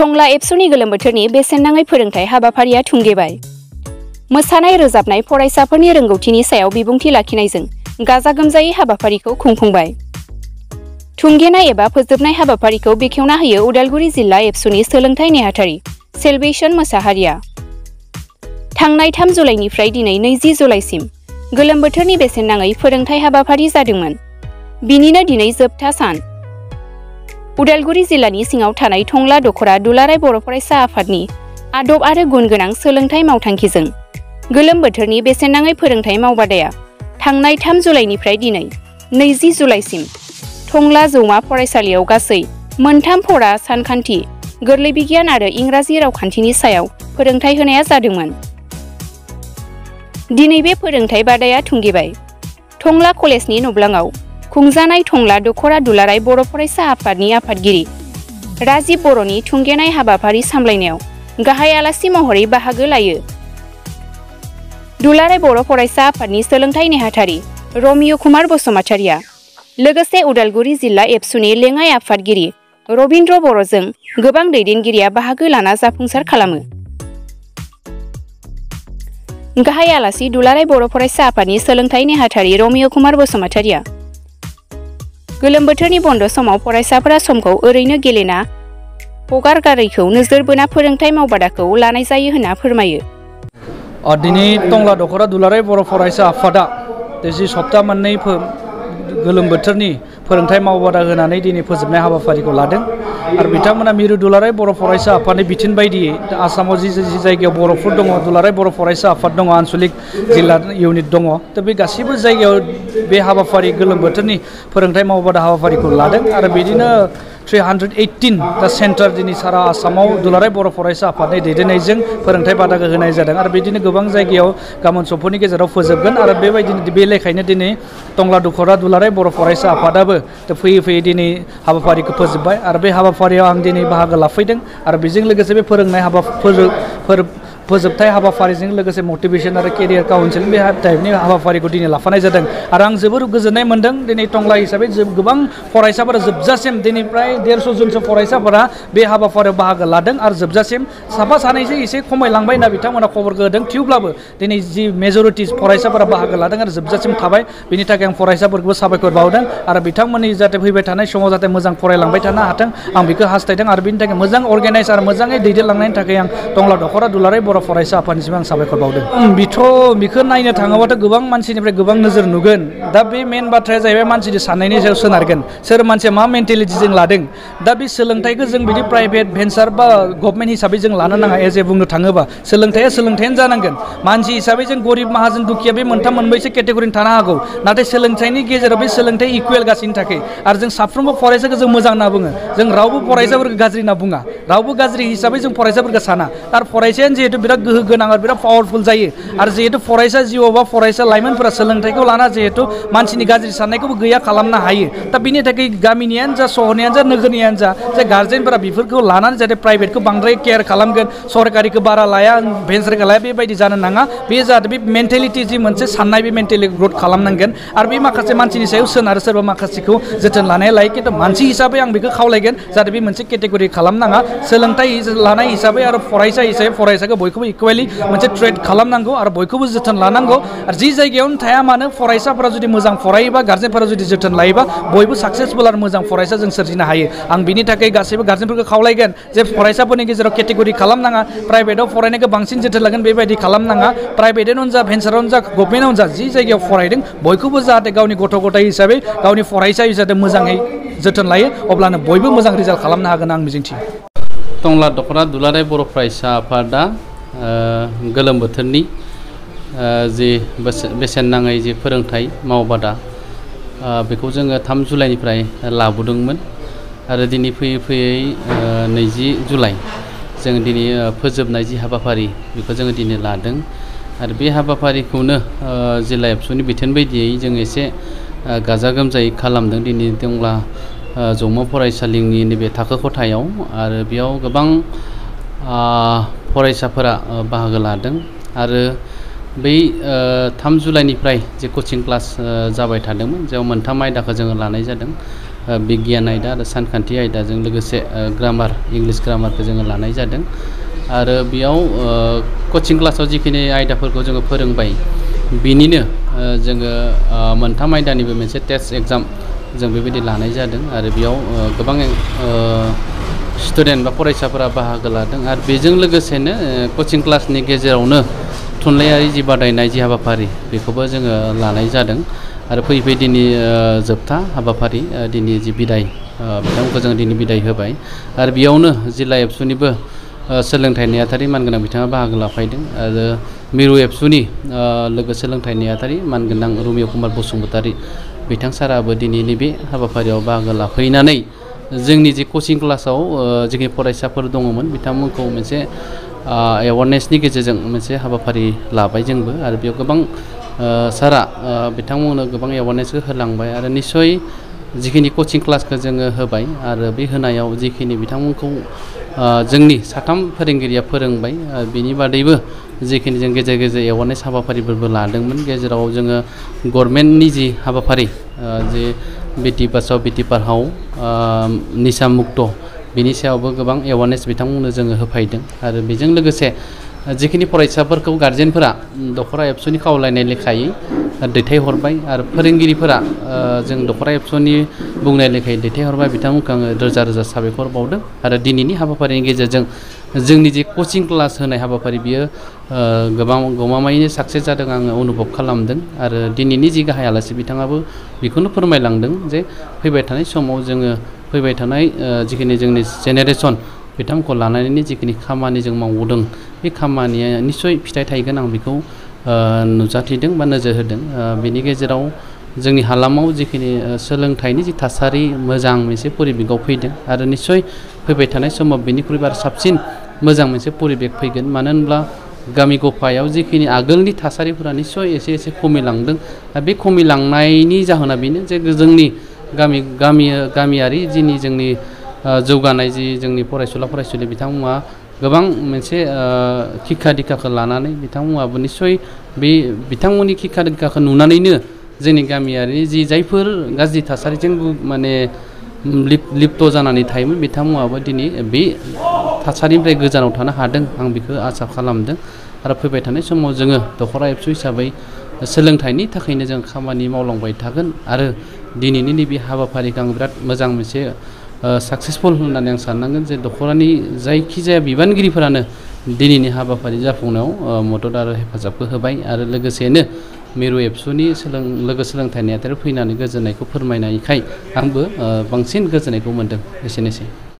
टंला एबसुनि गोलोम बोथोरनि बेसेन नाङै फोरोंथाय हाबाफारिया थुंगेबाय। मोसानाय रोजाबनाय फरायसाफोरनि रोंगौथिनि सायाव बिबुंथि लाखिनायजों गाजा गोमजायै हाबाफारिखौ खुंफुंबाय। थुंगेनाय एबा फोजोबनाय हाबाफारिखौ बेखेवना होयो उदालगुरि जिल्ला एबसुनि सोलोंथाइ नेहाथारि सेलभेसन मोसाहारिया। थांनाय 3 जुलाइनिफ्राय दिनै 20 जुलाइसिम गोलोम बोथोरनि बेसेन नाङै फोरोंथाय हाबाफारि जादोंमोन। बिनिनो दिनै जोबथा सान। उदालगुरि जिल्लानि सिङाव थानाय टंला दख'रा दुलाराय बर' फरायसा आफादनि आदब आरो गुन गोनां सोलोंथाइ मावथांखिजों गोलोम बोथोरनि बेसेन नाङै फोरोंथाय मावबादाया थांनाय 3 जुलाइनिफ्राय दिनै 20 जुलाइसिम टंला जौमा फरायसालियाव गासै मोनथाम फरा सानखान्थि, गोरलै बिगियान आरो इंराजि रावखान्थिनि सायाव फोरोंथाय होनाया जादोंमोन। दिनै बे फोरोंथाय बादाया थुंगेबाय। टंला कलेजनि नब्लाङाव खुंजानाय टंला दख'रा दुलाराय बर' फरायसा आफादनि आफादगिरि राजिब बर'नि थुंगेनाय हाबाफारि सामलायनायाव गाहाय आलासि महरै बाहागो लायो। दुलाराय बर' फरायसा आफादनि सोलोंथाइ नेहाथारि रमिय कुमार बसुमतारिया लोगोसे उदालगुरि जिल्ला एबसुनि लेङाइ आफादगिरि रबिन्द्र बर'जों गोबां दैदेनगिरिया बाहागो लाना जाफुंसार खालामो। गाहाय आलासि दुलाराय बर' फरायसा आफादनि सोलोंथाइ नेहाथारि रमिय कुमार बसुमतारिया गोलोम बोथोरनि बन्द समाव फरायसाफोरा समखौ ओरैनो गेलेना हगारगारैखौ नोजोर बोना फोरोंथाय मावबादाखौ लानाय जायो होनना फोरमायो। दिनै टंला दख'रा दुलाराय बर' फरायसा आफादा जि सप्ता मोननै गोलोम बोथोरनि फोरोंथाय मावबादा होनानै दिनै फोजोबनाय हाबाफारिखौ लादों आरो बिथांमोना मिरु दुलाराय बर' फरायसा आफादनि बिथोन बायदियै आसामाव जि जायगायाव बर'फोर दङ, दुलाराय बर' फरायसा आफाद दङ, आनसलिक जिल्ला इउनिट दङ, दा बे गासैबो जायगायाव बे हाबाफारि गोलोम बोथोरनि फोरोंथाय मावबादा हाबाफारिखौ लादों आरो बिदिनो 318 दा सेन्टार दिनै सारा आसामाव दुलाराय बर' फरायसा आफादनि दैदेननायजों फोरोंथाय बादाखौ होनाय जादों आरो बिदिनो गोबां जायगायाव गाबोन समफोरनि गेजेराव फोजोबगोन आरो बेबायदिनो बे लेखायैनो दिनै टंला दख'रा दुलाराय बर' फरायसा आफादाबो फैयै फैयै दिनै हाबाफारिखौ फोजोबबाय आरो बे हाबाफारियाव आं दिनै बाहागो लाफैदों आरो बेजों लोगोसे बे फोरोंनाय फोजोबथाय हाबाफारिजों लोगोसे मटिभेसन आरो केरियार काउन्सिलिं बे टाइपनि हाबाफारिखौ दिनै लाफानाय जादों आरो आं जोबोर गोजोननाय मोन्दों। दिनै टंला हिसाबै गोबां फरायसाफोरा जोबजासिम दिनैफ्राय 150 जनसो फरायसाफोरा बे हाबाफारियाव बाहागो लादों आरो जोबजासिम साफा सानैसो एसे खमायलांबाय होनना बिथांमोना खबरखौ होदों। थेवब्लाबो दिनै जि मेजरिटि फरायसाफोरा बाहागो लादों आरो जोबजासिम थाबाय, बेनि थाखाय आं फरायसाफोरखौबो साबायखर बावदों आरो बिथांमोननि जाहाथे फैबाय थानाय समाव जाहाथे मोजां फरायलांबाय थानो हाथों आं बेखौ हास्थायदों आरो बेनि थाखाय मोजां अर्गेनाइज आरो मोजाङै दैदेनलांनायनि थाखाय आं टंला दख'रा दुलाराय बर' फरायसा आफादनिसिम आं साबायखर बावदों। बेखौ नायनो थाङोबाथ' गोबां मानसिनिफ्राय गोबां नोजोर नुगोन। दा बे मेन बाथ्राया जाहैबाय मानसिनि साननायनि सायाव सोनारगोन, सोर मानसिया मा मेन्टेलिटिजों लादों। दा बे सोलोंथाइखौ जों बिदि प्राइभेट भेन्सार बा गभर्नमेन्ट हिसाबै जों लानो नाङा। एज ए बुंनो थाङोबा सोलोंथाइया सोलोंथाइयानो जानांगोन। मानसि हिसाबै जों गरिब माहाजोन दुखिया बे मोनथाम मोनब्रैसो केटेगरिनि थानो हागौ, नाथाय सोलोंथाइनि गेजेराव बे सोलोंथाइ इकुवेल गासैनि थाखाय आरो जों साफ्रोमबो फरायसाखौ जों मोजां होनना बुङो। जों रावबो फरायसाफोरखौ गाज्रि होनना बुङा, रावबो गाज्रि हिसाबै जों फरायसाफोरखौ साना। आरो फरायसायानो जिहेतु बिराद गोहो गोनां आरो बिराद पावारफुल जायो आरो जिहेतु फरायसा जिउआव बा फरायसा लाइमोनफोरा सोलोंथाइखौ लाना जिहेतु मानसिनि गाज्रि साननायखौबो गैया खालामनो हायो। दा बिनि थाखाय गामिनियानो जा, सहरनियानो जा, नोगोरनियानो जा, जे गार्जेनफोरा बेफोरखौ लानानै जाहाथे प्राइभेटखौ बांद्राय केयार खालामगोन, सरकारिखौ बारा लाया, भेन्सारखौ लाया, बेबायदि जानो नाङा। बे जाहाथे बे मेन्टेलिटि जि मोनसे साननाय बे मेन्टेलिटि ग्रथ खालामनांगोन आरो बे माखासे मानसिनि सायाव सोनारो, सोरबा माखासेखौ जोथोन लानाया लायो, खिन्थु मानसि हिसाबै आं बेखौ खावलायगोन जाहाथे बे मोनसे केटेगरि खालामनाङा। सोलोंथाइ लानाय हिसाबै आरो फरायसा हिसाबै फरायसाखौ बयखौबो इकुवेलि मोनसे ट्रेड खालामनांगौ आरो बयखौबो जोथोन लानांगौ आरो जि जायगायावनो थाया मानो फरायसाफोरा जुदि मोजां फरायोबा, गार्जेनफोरा जुदि जोथोन लायोबा बयबो साक्सेसफुल आरो मोजां फरायसा जों सोरजिनो हायो। आं बिनि थाखाय गासैबो गार्जेनफोरखौ खावलायगोन जे फरायसाफोरनि गेजेराव केटेगरि खालामनाङा, प्राइभेटआव फरायनायखौ बांसिन जोथोन लागोन बेबायदि खालामनाङा। प्राइभेटआनो जा, भेन्सारावनो जा, गभर्नमेन्टआवनो जा, जि जायगायाव फरायदों बयखौबो जाहाथे गावनि गथ' गथाय हिसाबै, गावनि फरायसा हिसाबै मोजाङै जोथोन लायो, अब्लानो बयबो मोजां रिजाल्ट खालामनो हागोन आं मिजिंथियो। टंला दख'रा दुलाराय बर' फरायसा आफादा गोलोम बोथोरनि जि बेसेन नाङै जि फोरोंथाय मावबादा बेखौ जोङो 3 जुलाइनिफ्राय लाबोदोंमोन आरो दिनै फैयै फैयै 20 जुलाइ जों दिनै फोजोबनाय जि हाबाफारि बेखौ जोङो दिनै लादों आरो बे हाबाफारिखौनो जिल्ला एबसुनि बिथोन बायदियै जों एसे गाजा गोमजायै खालामदों दिनै टंला जौमा फरायसालिनि नैबे थाखो खथायाव आरो बेयाव गोबां फरायसाफोरा बाहागो लादों आरो बै 3 जुलाइनिफ्राय जे कचिं क्लास जाबाय थादोंमोन, जेराव मोनथाम आयदाखौ जोङो लानाय जादों बिगियान आयदा आरो सानखान्थि आयदाजों लोगोसे ग्रामार इंलिश ग्रामारखौ जोङो लानाय जादों आरो बेयाव कचिं क्लासाव जिखिनि आयदाफोरखौ जोङो फोरोंबाय बिनिनो जोङो मोनथाम आयदानिबो मोनसे टेस्ट एग्जाम जों बेबायदि लानाय जादों आरो बेयाव गोबां स्टुडेन्ट बा फरायसाफोरा बाहागो लादों आरो बेजों लोगोसेनो कचिं क्लासनि गेजेरावनो थुनलाइयारि जि बादायनाय जि हाबाफारि बेखौबो जोङो लानाय जादों आरो फैबाय दिनै जोबथा हाबाफारि दिनै जि बिदाय बिथांमोनखौ जों दिनै बिदाय होबाय आरो बेयावनो जिल्ला एबसुनिबो सोलोंथाइ नेहाथारि मानगोनां बिथाङा बाहागो लाफैदों आरो मिरु एबसुनि लोगो सोलोंथाइ नेहाथारि मानगोनां रुमिय कुमार बसुमतारी बिथां साराबो दिनैनि बे हाबाफारियाव बाहागो लाफैनानै जोंनि जि कचिं क्लासाव जिखिनि फरायसाफोर दङमोन बिथांमोनखौ मोनसे एवारनेसनि गेजेरजों मोनसे हाबाफारि लाबाय जोंबो आरो बेयाव गोबां सारा बिथांमोननो गोबां एवारनेसखौ होलांबाय आरो निस्सय जिखिनि कचिं क्लासखौ जोङो होबाय आरो बे होनायाव जिखिनि बिथांमोनखौ जोंनि साथाम फोरोंगिरिया फोरोंबाय बिनि बादैबो जिखिनि जों गेजेर गेजेर एवारनेस हाबाफारिफोरबो लादोंमोन गेजेराव जोङो गभर्नमेन्टनि जि हाबाफारि जे बेटि बाचाव बेटि पाढ़ाव निसा मुक्त बिनि सायावबो गोबां एवारनेस बिथांमोननो जोङो होफैदों आरो बेजों लोगोसे जिखिनि फरायसाफोरखौ गार्जेनफोरा दख'रा एबसुनि खावलायनाय लेखायै दैथायहरबाय आरो फोरोंगिरिफोरा जों दख'रा एबसुनि बुंनाय लेखायै दैथायहरबाय बिथांमोनखौ आङो रोजा रोजा साबायखर बावदों आरो दिनैनि हाबाफारिनि गेजेरजों जोंनि जे कचिं क्लास होनाय हाबाफारि बियो गोबां गमामायैनो साक्सेस जादों आङो अनुभब खालामदों आरो दिनैनि जि गाहाय आलासि बिथाङाबो बेखौनो फोरमायलांदों जे फैबाय थानाय समाव जोङो फैबाय थानाय जिखिनि जोंनि जेनेरेसन बिथांमोनखौ लानानै जिखिनि खामानि जों मावदों बे खामानिया निस्सय फिथाइ थायगोन आं बेखौ नुजाथिदों बा नोजोर होदों बेनि गेजेराव जोंनि हालामाव जिखिनि सोलोंथाइनि जि थासारि मोजां मोनसे परिबेकआव फैदों आरो निस्सय फैबाय थानाय समाव बेनिख्रुइबो आरो साबसिन मोजां मोनसे परिबेक फैगोन मानो होनब्ला गामि गफायाव जिखिनि आगोलनि थासारिफोरा निस्सय एसे एसे खमिलांदों बे खमिलांनायनि जाहोना बेनो जे जोंनि गामियारि जोंनि जौगानाय जि जोंनि फरायसुला फरायसुलि बिथांमोना गोबां मोनसे शिक्षा दिक्षाखौ लानानै बिथांमोनाबो निस्सय बे बिथांमोननि शिक्षा दिक्षाखौ नुनानैनो जोंनि गामियारि जि जायफोर गाज्रि थासारिजों माने लिप्त जानानै थायोमोन बिथांमोनाबो दिनै बे थासारिनिफ्राय गोजानाव थानो हादों आं बेखौ आसा खालामदों आरो फैबाय थानाय समाव जोङो दख'रा एबसु हिसाबै सोलोंथाइनि थाखायनो जों खामानि मावलांबाय थागोन आरो दिनैनि नैबे हाबाफारिखौ आं बिराद मोजां मोनसे साक्सेसफुल होननानै आं साननांगोन जे दख'रानि जायखिजाया बिबानगिरिफोरानो दिनैनि हाबाफारि जाफुंनायाव मदद आरो हेफाजाबखौ होबाय आरो लोगोसेनो मिरु एबसुनि लोगो सोलोंथाइ नेहाथारि फैनानै गोजोननायखौ फोरमायनायखाय आंबो बांसिन गोजोननायखौ मोन्दों एसेनोसै।